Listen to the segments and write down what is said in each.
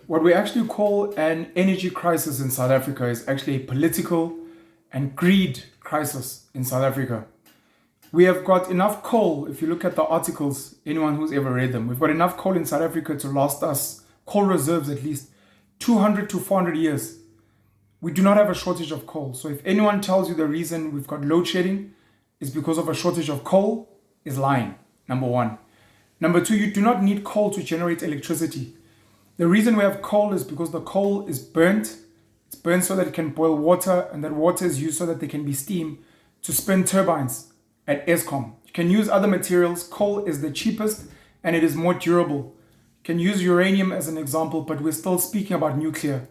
What we actually call an energy crisis in South Africa is actually a political and greed crisis in South Africa. We have got enough coal, if you look at the articles, anyone who's ever read them, we've got enough coal in South Africa to last us, coal reserves at least, 200 to 400 years. We do not have a shortage of coal. So if anyone tells you the reason we've got load shedding is because of a shortage of coal, is lying, number one. Number two, you do not need coal to generate electricity. The reason we have coal is because the coal is burnt. It's burnt so that it can boil water, and that water is used so that there can be steam to spin turbines at Eskom. You can use other materials. Coal is the cheapest and it is more durable. You can use uranium as an example, but we're still speaking about nuclear.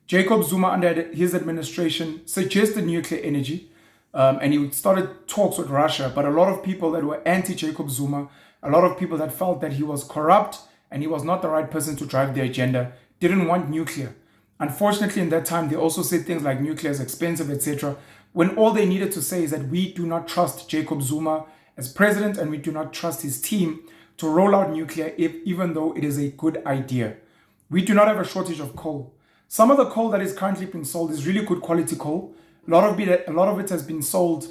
Jacob Zuma, under his administration, suggested nuclear energy, and he started talks with Russia. But a lot of people that were anti-Jacob Zuma, a lot of people that felt that he was corrupt and he was not the right person to drive the agenda, didn't want nuclear. Unfortunately, in that time, they also said things like nuclear is expensive, etc., when all they needed to say is that we do not trust Jacob Zuma as president and we do not trust his team to roll out nuclear, even though it is a good idea. We do not have a shortage of coal. Some of the coal that is currently being sold is really good quality coal. A lot of it has been sold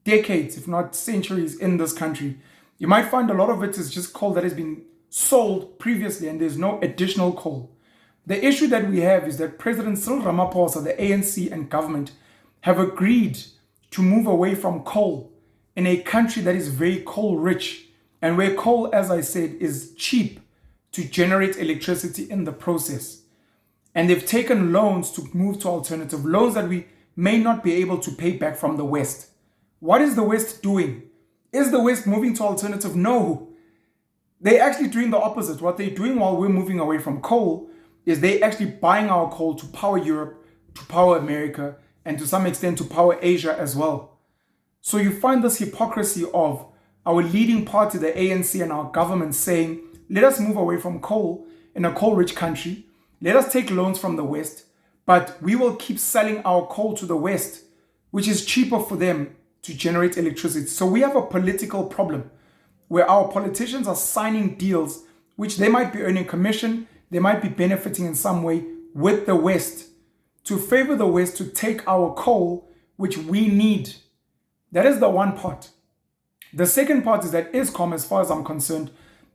decades, if not centuries, in this country. You might find a lot of it is just coal that has been sold previously and there's no additional coal. The issue that we have is that President Cyril Ramaphosa, the ANC and government have agreed to move away from coal in a country that is very coal rich and where coal, as I said, is cheap to generate electricity in the process. And they've taken loans to move to alternative loans that we may not be able to pay back from the West. What is the West doing? Is the West moving to alternative? No. They're actually doing the opposite. What they're doing while we're moving away from coal is they actually buying our coal to power Europe, to power America, and to some extent to power Asia as well. So you find this hypocrisy of our leading party, the ANC, and our government saying, let us move away from coal in a coal-rich country. Let us take loans from the West, but we will keep selling our coal to the West, which is cheaper for them to generate electricity. So we have a political problem where our politicians are signing deals which they might be earning commission, they might be benefiting in some way with the West to favor the West to take our coal, which we need. That is the one part. The second part is that Eskom, as far as I'm concerned,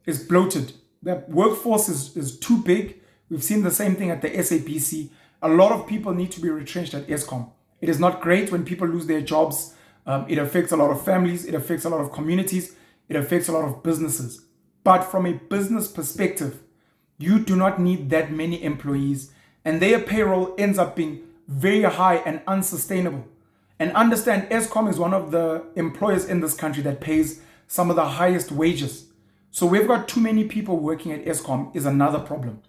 is bloated. The workforce is too big. We've seen the same thing at the SABC. A lot of people need to be retrenched at Eskom. It is not great when people lose their jobs. It affects a lot of families. It affects a lot of communities. It affects a lot of businesses. But from a business perspective, you do not need that many employees, and their payroll ends up being very high and unsustainable. And understand, Eskom is one of the employers in this country that pays some of the highest wages. So we've got too many people working at Eskom is another problem.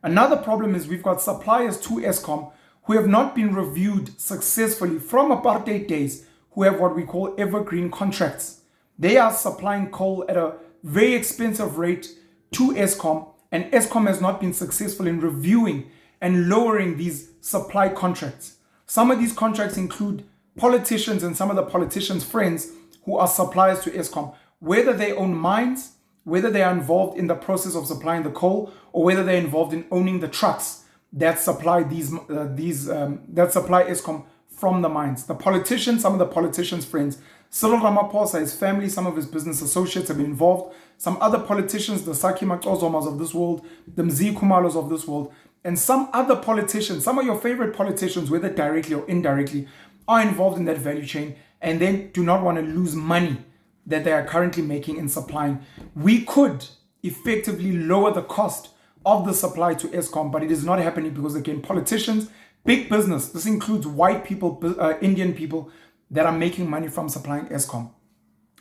Another problem is we've got suppliers to Eskom who have not been reviewed successfully from apartheid days, who have what we call evergreen contracts. They are supplying coal at a very expensive rate to Eskom, and Eskom has not been successful in reviewing and lowering these supply contracts. Some of these contracts include politicians and some of the politicians' friends who are suppliers to Eskom, whether they own mines, whether they are involved in the process of supplying the coal, or whether they're involved in owning the trucks that supply that supply Eskom from the mines. The politicians, some of the politicians' friends, Cyril Ramaphosa, his family, some of his business associates have been involved. Some other politicians, the Saki Macozomas of this world, the Mzi Kumalos of this world, and some other politicians, some of your favorite politicians, whether directly or indirectly, are involved in that value chain and then do not want to lose money that they are currently making in supplying. We could effectively lower the cost of the supply to Eskom, but it is not happening because, again, politicians, big business, this includes white people, Indian people, that are making money from supplying Eskom.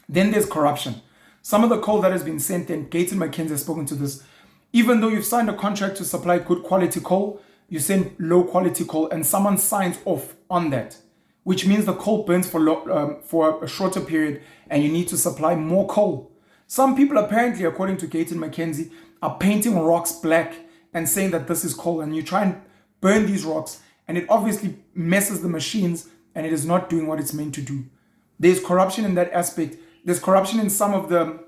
Then there's corruption. Some of the coal that has been sent in, Gates and McKenzie has spoken to this, even though you've signed a contract to supply good quality coal, you send low quality coal and someone signs off on that, which means the coal burns for a shorter period and you need to supply more coal. Some people apparently, according to Gates and McKenzie, are painting rocks black and saying that this is coal, and you try and burn these rocks and it obviously messes the machines and it is not doing what it's meant to do. There's corruption in that aspect. There's corruption in some of the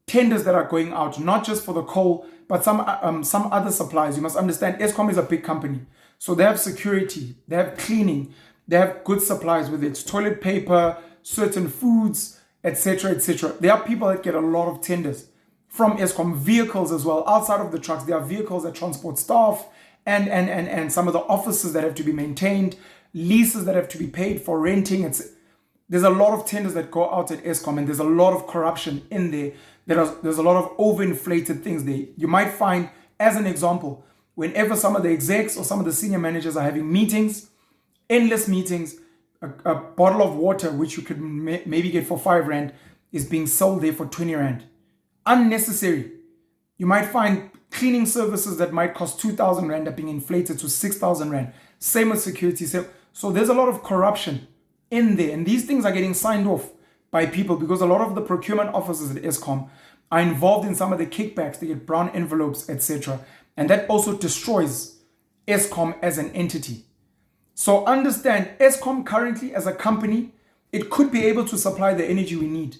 tenders that are going out, not just for the coal, but some other suppliers. You must understand, Eskom is a big company. So they have security, they have cleaning, they have good supplies, whether it's toilet paper, certain foods, etc., etc. There are people that get a lot of tenders from Eskom, vehicles as well. Outside of the trucks, there are vehicles that transport staff and some of the offices that have to be maintained, leases that have to be paid for renting. There's a lot of tenders that go out at Eskom, and there's a lot of corruption in there. There's a lot of overinflated things there. You might find, as an example, whenever some of the execs or some of the senior managers are having meetings, endless meetings, a bottle of water, which you could maybe get for 5 Rand, is being sold there for 20 Rand. Unnecessary. You might find cleaning services that might cost 2,000 Rand are being inflated to 6,000 Rand. Same with security. So there's a lot of corruption in there. And these things are getting signed off by people because a lot of the procurement officers at Eskom are involved in some of the kickbacks. They get brown envelopes, etc. And that also destroys Eskom as an entity. So understand, Eskom currently as a company, it could be able to supply the energy we need.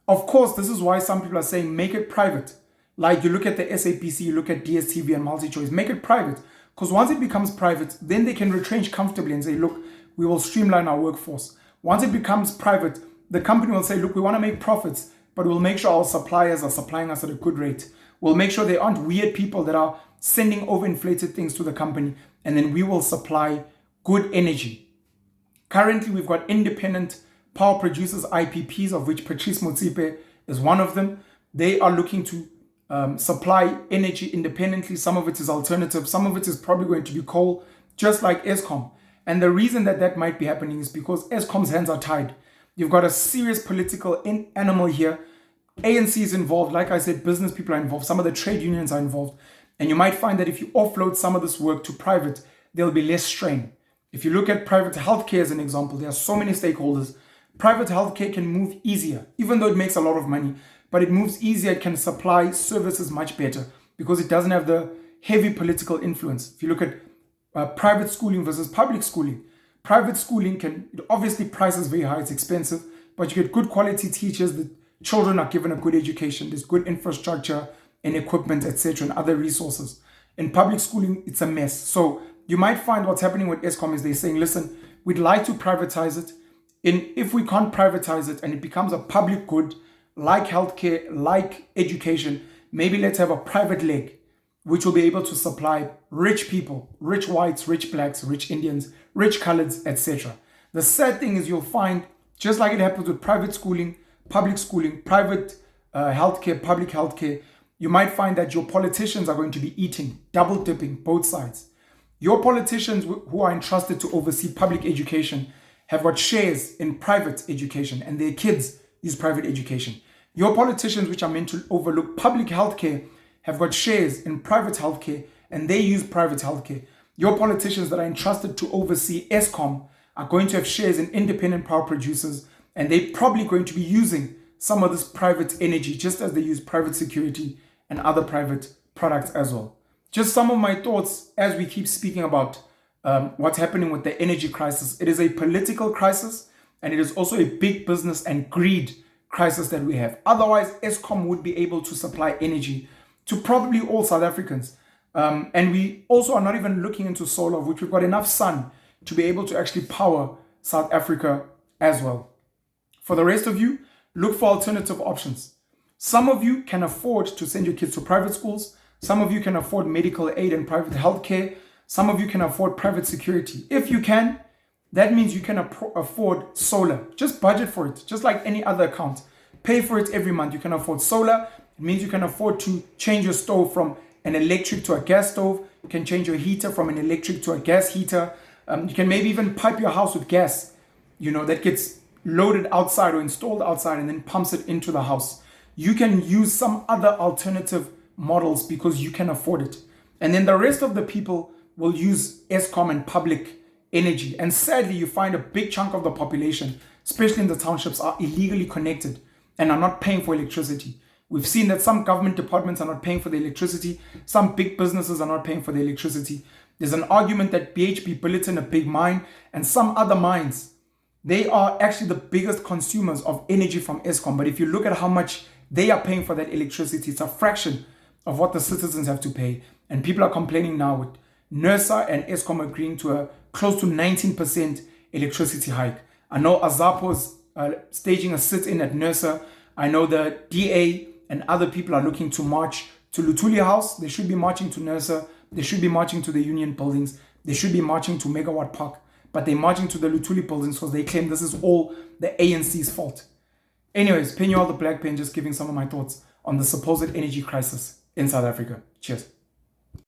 Of course, this is why some people are saying make it private. Like you look at the SAPC, you look at DSTV and MultiChoice, make it private. Because once it becomes private, then they can retrench comfortably and say, look, we will streamline our workforce. Once it becomes private, the company will say, look, we want to make profits, but we'll make sure our suppliers are supplying us at a good rate. We'll make sure they aren't weird people that are sending overinflated things to the company, and then we will supply good energy. Currently, we've got independent power producers, IPPs, of which Patrice Motsepe is one of them. They are looking to supply energy independently. Some of it is alternative. Some of it is probably going to be coal, just like Eskom. And the reason that might be happening is because Eskom's hands are tied. You've got a serious political animal here. ANC is involved. Like I said, business people are involved. Some of the trade unions are involved. And you might find that if you offload some of this work to private, there'll be less strain. If you look at private healthcare as an example, there are so many stakeholders. Private healthcare can move easier, even though it makes a lot of money, but it moves easier. It can supply services much better because it doesn't have the heavy political influence. If you look at private schooling versus public schooling, private schooling can, obviously price is very high, it's expensive, but you get good quality teachers, the children are given a good education, there's good infrastructure and equipment, etc., and other resources. In public schooling, it's a mess. So you might find what's happening with Eskom is they're saying, listen, we'd like to privatize it. If we can't privatize it and it becomes a public good, like healthcare, like education, maybe let's have a private leg, which will be able to supply rich people, rich whites, rich blacks, rich Indians, rich coloreds, etc. The sad thing is you'll find, just like it happens with private schooling, private healthcare, public healthcare, you might find that your politicians are going to be eating, double dipping both sides. Your politicians who are entrusted to oversee public education have got shares in private education, and their kids use private education. Your politicians, which are meant to overlook public healthcare, have got shares in private healthcare, and they use private healthcare. Your politicians that are entrusted to oversee Eskom are going to have shares in independent power producers, and they're probably going to be using some of this private energy, just as they use private security and other private products as well. Just some of my thoughts as we keep speaking about what's happening with the energy crisis. It is a political crisis, and it is also a big business and greed crisis that we have. Otherwise, Eskom would be able to supply energy to probably all South Africans. And we also are not even looking into solar, which we've got enough sun to be able to actually power South Africa as well. For the rest of you, look for alternative options. Some of you can afford to send your kids to private schools. Some of you can afford medical aid and private healthcare. Some of you can afford private security. If you can, that means you can afford solar. Just budget for it, just like any other account. Pay for it every month. You can afford solar. It means you can afford to change your stove from an electric to a gas stove. You can change your heater from an electric to a gas heater. You can maybe even pipe your house with gas, that gets loaded outside or installed outside and then pumps it into the house. You can use some other alternative models because you can afford it. And then the rest of the people will use Eskom and public energy. And sadly, you find a big chunk of the population, especially in the townships, are illegally connected and are not paying for electricity. We've seen that some government departments are not paying for the electricity. Some big businesses are not paying for the electricity. There's an argument that BHP Billiton, a big mine, and some other mines, they are actually the biggest consumers of energy from Eskom. But if you look at how much They are paying for that electricity. It's a fraction of what the citizens have to pay. And people are complaining now with NERSA and Eskom agreeing to a close to 19% electricity hike. I know AZAPO is staging a sit-in at NERSA. I know the DA and other people are looking to march to Luthuli House. They should be marching to NERSA. They should be marching to the union buildings. They should be marching to Megawatt Park. But they're marching to the Luthuli buildings because they claim this is all the ANC's fault. Anyways, Penuel the Black Pen, just giving some of my thoughts on the supposed energy crisis in South Africa. Cheers.